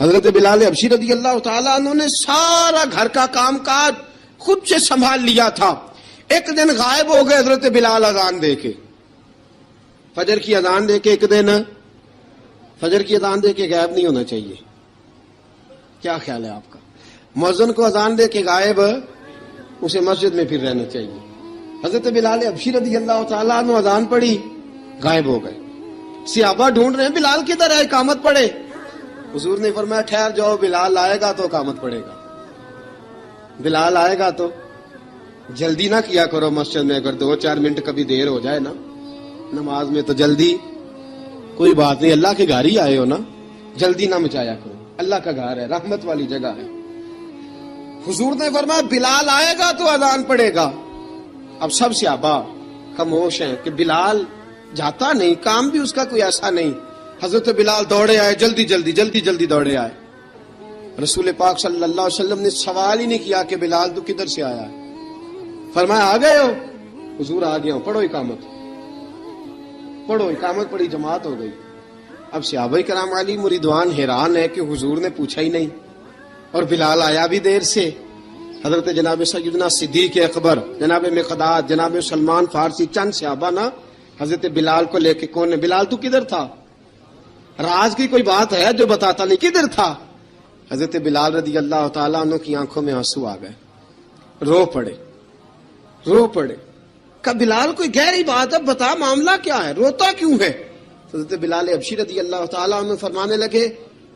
حضرت بلال حبشی رضی اللہ تعالیٰ عنہ نے سارا گھر کا کام کاج خود سے سنبھال لیا تھا. ایک دن غائب ہو گئے حضرت بلال اذان دے کے, فجر کی اذان دے کے. ایک دن فجر کی اذان دے کے غائب نہیں ہونا چاہیے. کیا خیال ہے آپ کا؟ مؤذن کو اذان دے کے غائب, اسے مسجد میں پھر رہنا چاہیے. حضرت بلال حبشی رضی اللہ تعالیٰ عنہ اذان پڑھی, غائب ہو گئے. صحابہ ڈھونڈ رہے ہیں بلال کدھر ہے, اقامت پڑھے. حضور نے فرمایا ٹھہر جاؤ, بلال آئے گا تو اقامت پڑھے گا. بلال آئے گا تو جلدی نہ کیا کرو مسجد میں. اگر 2-4 منٹ کبھی دیر ہو جائے نا نماز میں تو جلدی کوئی بات نہیں, اللہ کے گھر ہی آئے ہو نا, جلدی نہ مچایا کرو. اللہ کا گھر ہے, رحمت والی جگہ ہے. حضور نے فرمایا بلال آئے گا تو اذان پڑھے گا. اب سب صحابہ خاموش ہیں کہ بلال جاتا نہیں, کام بھی اس کا کوئی ایسا نہیں. حضرت بلال دوڑے آئے, جلدی دوڑے آئے. رسول پاک صلی اللہ علیہ وسلم نے سوال ہی نہیں کیا کہ بلال تو کدھر سے آیا ہے. فرمایا آ گئے ہو؟ حضور آ گیا ہوں. پڑھو اقامت پڑھی, جماعت ہو گئی. اب صحابہ کرام علی مریدوان حیران ہے کہ حضور نے پوچھا ہی نہیں اور بلال آیا بھی دیر سے. حضرت جناب سیدنا صدیق اکبر, جناب مقداد, جناب سلمان فارسی, چند صحابہ نا حضرت بلال کو لے کے, کون ہے بلال تو کدھر تھا؟ راز کی کوئی بات ہے جو بتاتا نہیں, کدھر تھا؟ حضرت بلال رضی اللہ تعالیٰ عنہ کی آنکھوں میں آنسو آ گئے, رو پڑے. کہ بلال کوئی گہری بات ہے, بتا معاملہ کیا ہے, روتا کیوں ہے؟ حضرت بلال حبشی رضی اللہ تعالیٰ عنہ فرمانے لگے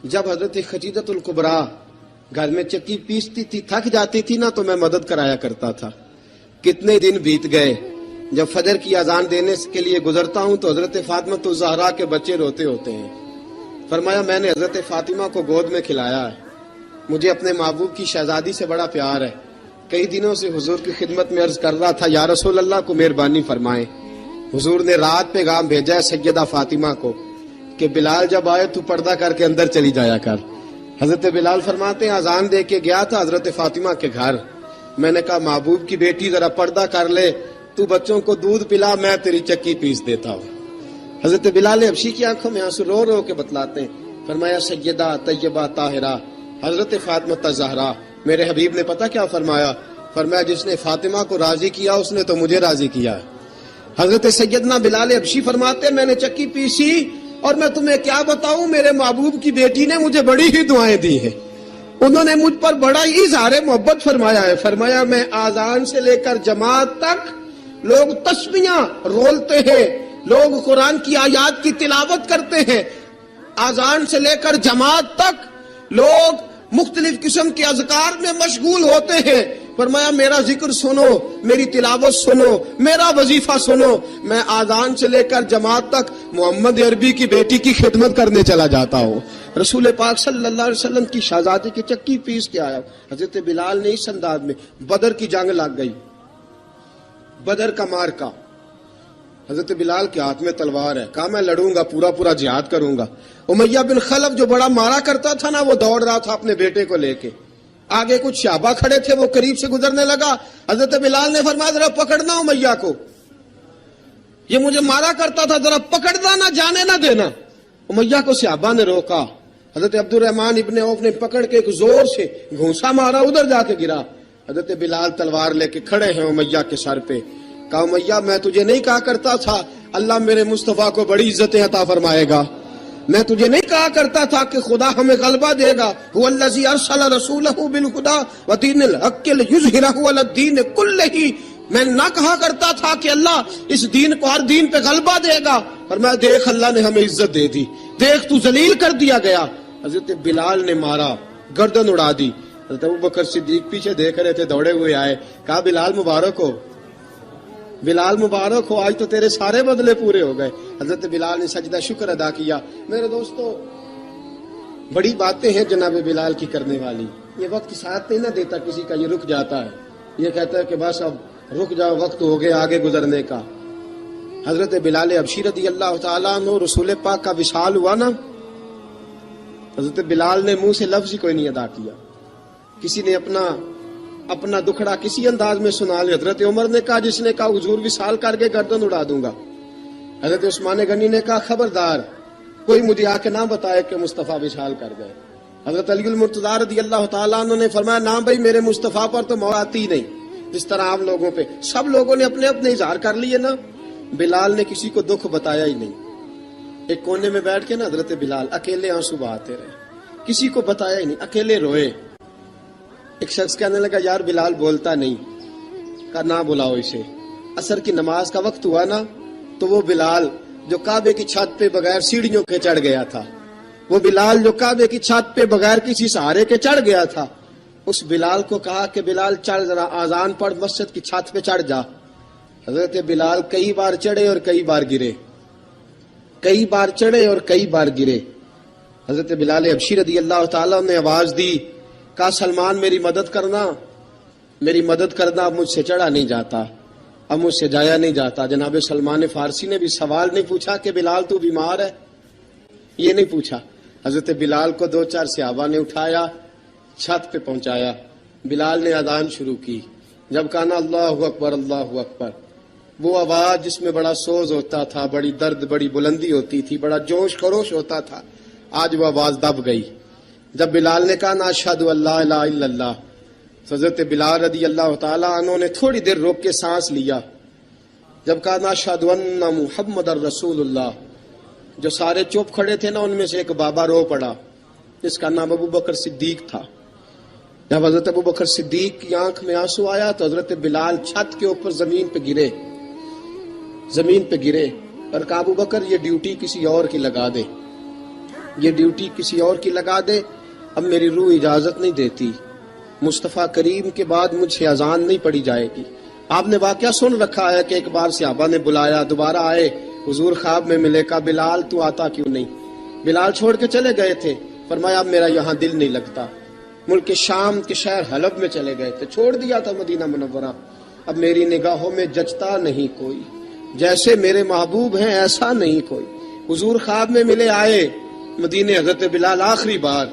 جب حضرت خدیجہ الکبریٰ گھر میں چکی پیستی تھی, تھک جاتی تھی نا تو میں مدد کرایا کرتا تھا. کتنے دن بیت گئے, جب فجر کی اذان دینے کے لیے گزرتا ہوں تو حضرت فاطمہ الزہرا کے بچے روتے ہوتے ہیں. فرمایا میں نے حضرت فاطمہ کو گود میں کھلایا ہے. مجھے اپنے محبوب کی شہزادی سے بڑا پیار ہے. کئی دنوں سے حضور کی خدمت میں عرض کر رہا تھا یا رسول اللہ کو مہربانی فرمائیں. حضور نے رات پیغام بھیجا ہے سیدہ فاطمہ کو کہ بلال جب آئے تو پردہ کر کے اندر چلی جایا کر. حضرت بلال فرماتے ہیں اذان دے کے گیا تھا حضرت فاطمہ کے گھر. میں نے کہا محبوب کی بیٹی ذرا پردہ کر لے, تو بچوں کو دودھ پلا, میں تیری چکی پیس دیتا ہوں. حضرت بلال حبشی کی آنکھوں میں آنسو رو کے بتلاتے ہیں. فرمایا سیدہ طیبہ طاہرہ حضرت فاطمہ الزہرا, میرے حبیب نے پتہ کیا فرمایا؟ فرمایا جس نے فاطمہ کو راضی کیا اس نے تو مجھے راضی کیا. حضرت سیدنا بلال حبشی فرماتے میں نے چکی پیسی اور میں تمہیں کیا بتاؤں, میرے محبوب کی بیٹی نے مجھے بڑی ہی دعائیں دی ہیں. انہوں نے مجھ پر بڑا ہی اظہار محبت فرمایا ہے. فرمایا میں آذان سے لے کر جماعت تک لوگ تسبیحاں رولتے ہیں, لوگ قرآن کی آیات کی تلاوت کرتے ہیں. آذان سے لے کر جماعت تک لوگ مختلف قسم کے اذکار میں مشغول ہوتے ہیں. فرمایا میرا ذکر سنو, میری تلاوت سنو, میرا وظیفہ سنو. میں آذان سے لے کر جماعت تک محمد عربی کی بیٹی کی خدمت کرنے چلا جاتا ہوں. رسول پاک صلی اللہ علیہ وسلم کی شہزادی کی چکی پیس کے آیا. حضرت بلال نے اس انداز میں, بدر کی جنگ لگ گئی, بدر کا مارکا, حضرت بلال کے ہاتھ میں تلوار ہے. کہا میں لڑوں گا, پورا جہاد کروں گا. امیہ بن خلف جو بڑا مارا کرتا تھا نا, وہ دوڑ رہا تھا اپنے بیٹے کو لے کے. آگے کچھ صحابہ کھڑے تھے, وہ قریب سے گزرنے لگا. حضرت بلال نے فرمایا ذرا پکڑنا امیہ کو, یہ مجھے مارا کرتا تھا, ذرا پکڑنا, نہ جانے نہ دینا. امیہ کو صحابہ نے روکا. حضرت عبد الرحمن ابن عوف نے پکڑ کے ایک زور سے گھونسا مارا, ادھر جا کے گرا. حضرت بلال تلوار لے کے کھڑے ہیں امیہ کے سر پہ. کہا امیہ میں تجھے نہیں کہا کرتا تھا اللہ میرے مصطفیٰ کو بڑی عزتیں عطا فرمائے گا؟ میں تجھے نہیں کہا کرتا تھا کہ خدا ہمیں غلبہ دے گا؟ هو الذی ارسل رسولہ بالہدی ودین الحق لیظہرہ علی الدین کلہ. میں نہ کہا کرتا تھا کہ اللہ اس دین کو ہر دین پہ غلبہ دے گا. فرمایا دیکھ اللہ نے ہمیں عزت دے دی, دیکھ تو ذلیل کر دیا گیا. حضرت بلال نے مارا, گردن اڑا دی. حضرت ابوبکر صدیق پیچھے دیکھ رہے تھے, دوڑے ہوئے آئے. کہا بلال مبارک ہو, بلال مبارک ہو, آج تو تیرے سارے بدلے پورے ہو گئے. حضرت بلال نے سجدہ شکر ادا کیا. میرے دوستو بڑی باتیں ہیں جناب بلال کی کرنے والی. یہ وقت ساتھ نہیں نہ دیتا کسی کا, یہ رک جاتا ہے, یہ کہتا ہے کہ بس اب رک جاؤ, وقت ہو گیا آگے گزرنے کا. حضرت بلال حبشی رضی اللہ تعالیٰ عنہ رسول پاک کا وصال ہوا نا, حضرت بلال نے منہ سے لفظ ہی کوئی نہیں ادا کیا. کسی نے اپنا دکھڑا کسی انداز میں سنا لیا. حضرت عمر نے کہا, جس نے کہا حضور وصال کر کے گردن اڑا دوں گا. حضرت عثمان غنی نے کہا خبردار کوئی مجھے آ کے نہ بتائے کہ مصطفیٰ وصال کر گئے. حضرت علی المرتضیٰ رضی اللہ تعالیٰ عنہ نے فرمایا نہ بھائی میرے مصطفیٰ پر تو موت آتی ہی نہیں، جس طرح عام لوگوں پہ سب لوگوں نے اپنے اپنے اظہار کر لیے نا، بلال نے کسی کو دکھ بتایا ہی نہیں۔ ایک کونے میں بیٹھ کے نا حضرت بلال اکیلے آنسو بہاتے رہے، کسی کو بتایا ہی نہیں، اکیلے روئے۔ ایک شخص کہنے لگا یار بلال بولتا نہیں، کہا نہ بلاؤ اسے۔ عصر کی نماز کا وقت ہوا نا تو وہ بلال جو کعبے کی چھت پہ بغیر سیڑھیوں کے چڑھ گیا تھا، وہ بلال جو کعبے کی چھت پہ بغیر کسی سہارے کے چڑھ گیا تھا، اس بلال کو کہا کہ بلال چڑھ ذرا آذان پڑھ، مسجد کی چھت پہ چڑھ جا۔ حضرت بلال کئی بار چڑھے اور کئی بار گرے، کئی بار چڑھے اور کئی بار گرے۔ حضرت بلال حبشی رضی اللہ تعالیٰ نے آواز دی، کہا سلمان میری مدد کرنا، میری مدد کرنا، اب مجھ سے چڑھا نہیں جاتا، اب مجھ سے جایا نہیں جاتا۔ جناب سلمان فارسی نے بھی سوال نہیں پوچھا کہ بلال تو بیمار ہے، یہ نہیں پوچھا۔ حضرت بلال کو 2-4 صحابہ نے اٹھایا، چھت پہ پہنچایا، بلال نے اذان شروع کی۔ جب کہا نا اللہ اکبر اللہ اکبر، وہ آواز جس میں بڑا سوز ہوتا تھا، بڑی درد، بڑی بلندی ہوتی تھی، بڑا جوش خروش ہوتا تھا، آج وہ آواز دب گئی۔ جب بلال نے کہا نا اشہد ان لا الہ الا اللہ، حضرت بلال رضی اللہ تعالیٰ عنہ نے تھوڑی دیر روک کے سانس لیا۔ جب کہا نا اشہد ان محمد الرسول اللہ، جو سارے چپ کھڑے تھے نا ان میں سے ایک بابا رو پڑا، جس کا نام ابو بکر صدیق تھا۔ جب حضرت ابو بکر صدیق کی آنکھ میں آنسو آیا تو حضرت بلال چھت کے اوپر زمین پہ گرے، زمین پہ گرے اور کہا ابو بکر یہ ڈیوٹی کسی اور کی لگا دے، یہ ڈیوٹی کسی اور کی لگا دے، اب میری روح اجازت نہیں دیتی، مصطفیٰ کریم کے بعد مجھے اذان نہیں پڑی جائے گی۔ آپ نے واقعہ سن رکھا ہے کہ ایک بار صحابہ نے بلایا، دوبارہ آئے، حضور خواب میں ملے، کہا بلال تو آتا کیوں نہیں؟ بلال چھوڑ کے چلے گئے تھے، فرمایا اب میرا یہاں دل نہیں لگتا۔ ملک شام کے شہر حلب میں چلے گئے تھے، چھوڑ دیا تھا مدینہ منورہ، اب میری نگاہوں میں جچتا نہیں کوئی، جیسے میرے محبوب ہیں ایسا نہیں کوئی۔ حضور خواب میں ملے، آئے مدینے، حضرت بلال آخری بار،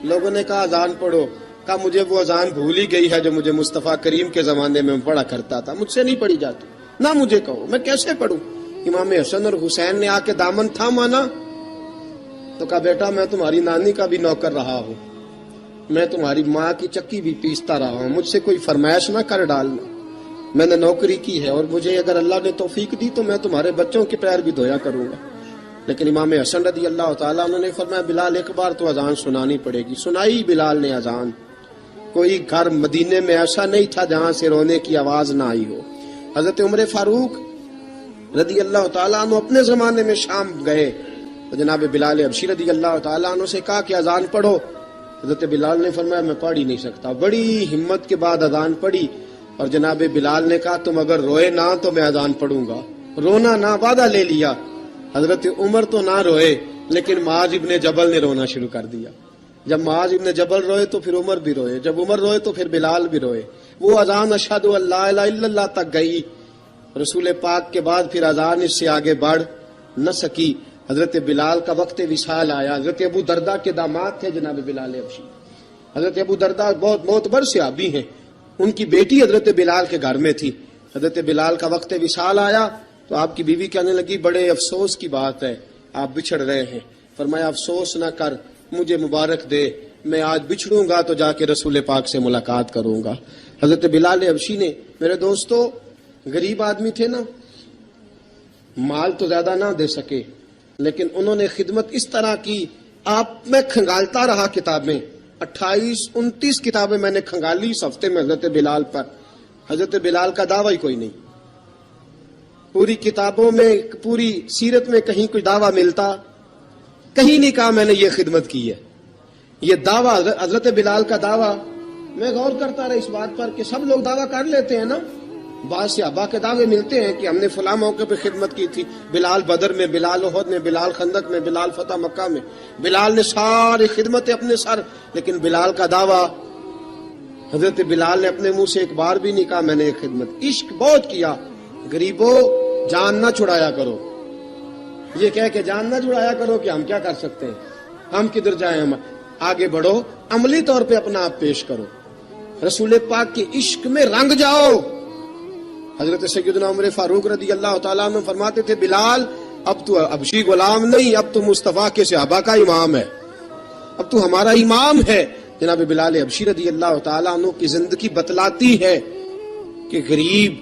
لوگوں نے کہا اذان پڑھو، کہا مجھے وہ اذان بھول ہی گئی ہے جو مجھے مصطفیٰ کریم کے زمانے میں پڑھا کرتا تھا، مجھ سے نہیں پڑھی جاتی، نہ مجھے کہو، میں کیسے پڑھوں؟ امام حسن اور حسین نے آ کے دامن تھاما نا تو کہا بیٹا میں تمہاری نانی کا بھی نوکر رہا ہوں، میں تمہاری ماں کی چکی بھی پیستا رہا ہوں، مجھ سے کوئی فرمائش نہ کر ڈالنا، میں نے نوکری کی ہے اور مجھے اگر اللہ نے توفیق دی تو میں تمہارے بچوں کے پیر بھی دھویا کروں گا۔ لیکن امام حسن رضی اللہ تعالیٰ عنہ نے فرمایا بلال ایک بار تو اذان سنانی پڑے گی۔ سنائی بلال نے اذان۔ کوئی گھر مدینے میں ایسا نہیں تھا جہاں سے رونے کی آواز نہ آئی ہو۔ حضرت عمر فاروق رضی اللہ تعالیٰ عنہ اپنے زمانے میں شام گئے تو جناب بلال حبشی رضی اللہ تعالیٰ عنہ سے کہا کہ اذان پڑھو۔ حضرت بلال نے فرمایا میں پڑھ ہی نہیں سکتا، بڑی ہمت کے بعد اذان پڑھی اور جناب بلال نے کہا تم اگر روئے نہ تو میں اذان پڑھوں گا، رونا نہ، وعدہ لے لیا۔ حضرت عمر تو نہ روئے لیکن معاذ ابن جبل نے رونا شروع کر دیا۔ جب معاذ ابن جبل روئے تو پھر عمر بھی روئے، جب عمر روئے تو پھر بلال بھی روئے۔ وہ اذان اشہد ان لا الہ الا اللہ تک گئی، رسول پاک کے بعد پھر اذان اس سے آگے بڑھ نہ سکی۔ حضرت بلال کا وقت وصال آیا۔ حضرت ابو درداء کے داماد تھے جناب بلال حبشی۔ حضرت ابو درداء بہت معتبر صحابی ہیں، ان کی بیٹی حضرت بلال کے گھر میں تھی۔ حضرت بلال کا وقت وصال آیا تو آپ کی بیوی کہنے لگی بڑے افسوس کی بات ہے، آپ بچھڑ رہے ہیں۔ فرمایا افسوس نہ کر، مجھے مبارک دے، میں آج بچھڑوں گا تو جا کے رسول پاک سے ملاقات کروں گا۔ حضرت بلال حبشی نے، میرے دوستو، غریب آدمی تھے نا، مال تو زیادہ نہ دے سکے لیکن انہوں نے خدمت اس طرح کی، آپ میں کھنگالتا رہا کتابیں، 28-29 کتابیں میں نے کھنگالی اس ہفتے میں حضرت بلال پر۔ حضرت بلال کا دعویٰ ہی کوئی نہیں، پوری کتابوں میں، پوری سیرت میں کہیں کوئی دعویٰ ملتا؟ کہیں نہیں کہا میں نے یہ خدمت کی ہے۔ یہ دعویٰ حضرت بلال کا دعویٰ، میں غور کرتا رہا اس بات پر کہ سب لوگ دعویٰ کر لیتے ہیں نا، بعض صحابہ کے دعوے ملتے ہیں کہ ہم نے فلاں موقع پہ خدمت کی تھی، بلال بدر میں، بلال احد میں، بلال خندق میں، بلال فتح مکہ میں، بلال نے ساری خدمتیں اپنے سر، لیکن بلال کا دعویٰ، حضرت بلال نے اپنے منہ سے ایک بار بھی نہیں کہا میں نے یہ خدمت۔ عشق بہت کیا۔ غریبوں جان نہ چھڑایا کرو، یہ کہہ کے جان نہ چھڑایا کرو کہ ہم کیا کر سکتے ہیں، ہم کدھر جائیں، ہم آگے بڑھو، عملی طور پہ اپنا آپ پیش کرو، رسول پاک کے عشق میں رنگ جاؤ۔ حضرت سیدنا عمر فاروق رضی اللہ تعالیٰ عنہ فرماتے تھے بلال اب تو حبشی غلام نہیں، اب تو مصطفیٰ کے صحابہ کا امام ہے، اب تو ہمارا امام ہے. جناب بلال حبشی رضی اللہ تعالیٰ عنہ کی زندگی بتلاتی ہے کہ غریب